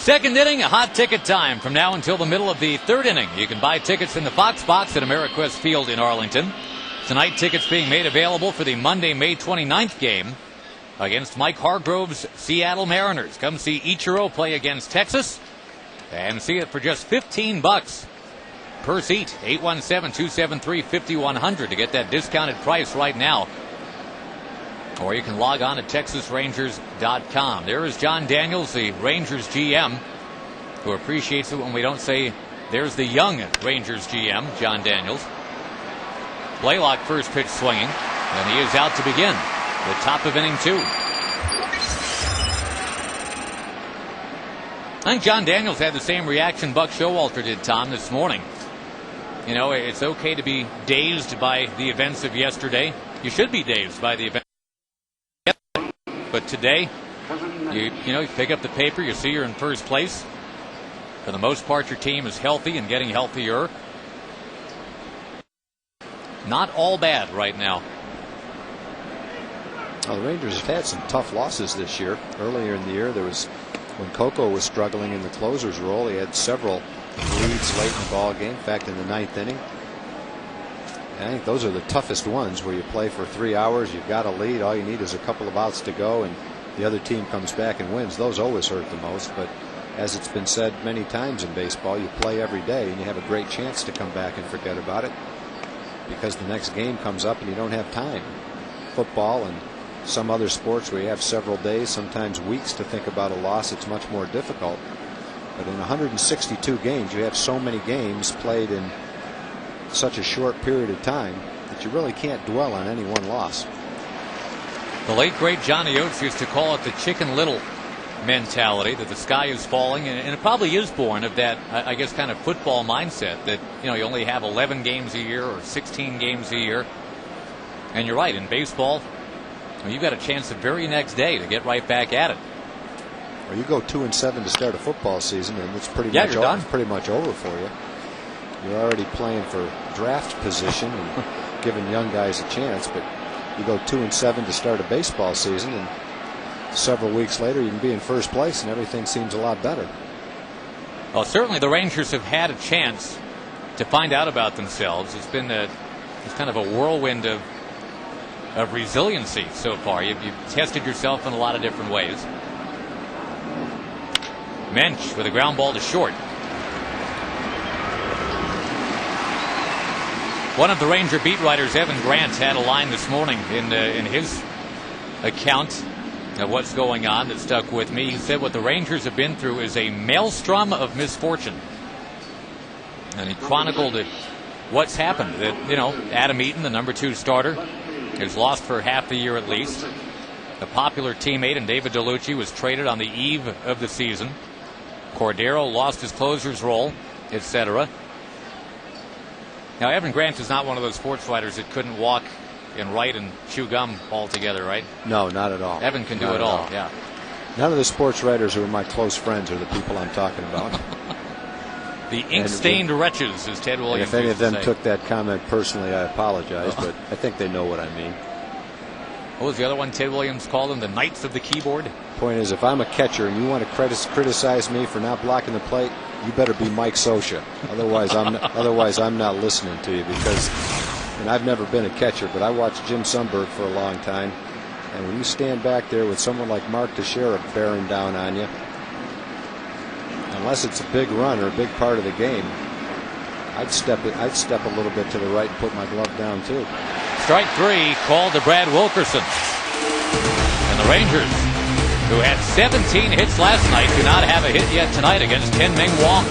Second inning, a hot ticket time from now until the middle of the third inning. You can buy tickets in the Fox Box at Ameriquest Field in Arlington. Tonight, tickets being made available for the Monday, May 29th game against Mike Hargrove's Seattle Mariners. Come see Ichiro play against Texas and see it for just $15 per seat. 817-273-5100 to get that discounted price right now. Or you can log on to TexasRangers.com. There is John Daniels, the Rangers GM, who appreciates it when we don't say there's the young Rangers GM, John Daniels. Blaylock first pitch swinging, and he is out to begin the top of inning 2. I think John Daniels had the same reaction Buck Showalter did, Tom, this morning. You know, it's okay to be dazed by the events of yesterday. You should be dazed by the events. But today, you pick up the paper, you see you're in first place. For the most part, your team is healthy and getting healthier. Not all bad right now. Well, the Rangers have had some tough losses this year. Earlier in the year, there was when Coco was struggling in the closer's role. He had several leads late in the ball game. In fact, in the 9th inning. I think those are the toughest ones, where you play for 3 hours, you've got a lead, all you need is a couple of outs to go, and the other team comes back and wins. Those always hurt the most, but as it's been said many times in baseball, you play every day and you have a great chance to come back and forget about it, because the next game comes up and you don't have time. Football and some other sports where you have several days, sometimes weeks, to think about a loss, it's much more difficult. But in 162 games, you have so many games played in such a short period of time that you really can't dwell on any one loss. The late great Johnny Oates used to call it the Chicken Little mentality, that the sky is falling, and it probably is born of that, I guess, kind of football mindset that you only have 11 games a year or 16 games a year. And you're right, in baseball, you've got a chance the very next day to get right back at it. Well, you go 2-7 to start a football season, and it's pretty much over for you. You're already playing for draft position and giving young guys a chance, but you go 2-7 to start a baseball season, and several weeks later you can be in first place and everything seems a lot better. Well, certainly the Rangers have had a chance to find out about themselves. It's been it's kind of a whirlwind of resiliency so far. You've tested yourself in a lot of different ways. Mensch with a ground ball to short. One of the Ranger beat writers, Evan Grant, had a line this morning in his account of what's going on that stuck with me. He said what the Rangers have been through is a maelstrom of misfortune. And he chronicled what's happened. That, Adam Eaton, the number 2 starter, has lost for half the year at least. A popular teammate in David DeLucci was traded on the eve of the season. Cordero lost his closer's role, etc. Now, Evan Grant is not one of those sports writers that couldn't walk and write and chew gum all together, right? No, not at all. Evan can do it all, yeah. None of the sports writers who are my close friends are the people I'm talking about. The ink-stained wretches, as Ted Williams if any of them say. took that comment personally, I apologize, but I think they know what I mean. What was the other one Ted Williams called them? The Knights of the Keyboard? Point is, if I'm a catcher and you want to criticize me for not blocking the plate, you better be Mike Scioscia. Otherwise, I'm not listening to you, because, and I've never been a catcher, but I watched Jim Sundberg for a long time, and when you stand back there with someone like Mark Teixeira bearing down on you, unless it's a big run or a big part of the game, I'd step a little bit to the right and put my glove down too. Strike 3 called to Brad Wilkerson. And the Rangers, who had 17 hits last night, do not have a hit yet tonight against Ken Ming Wong.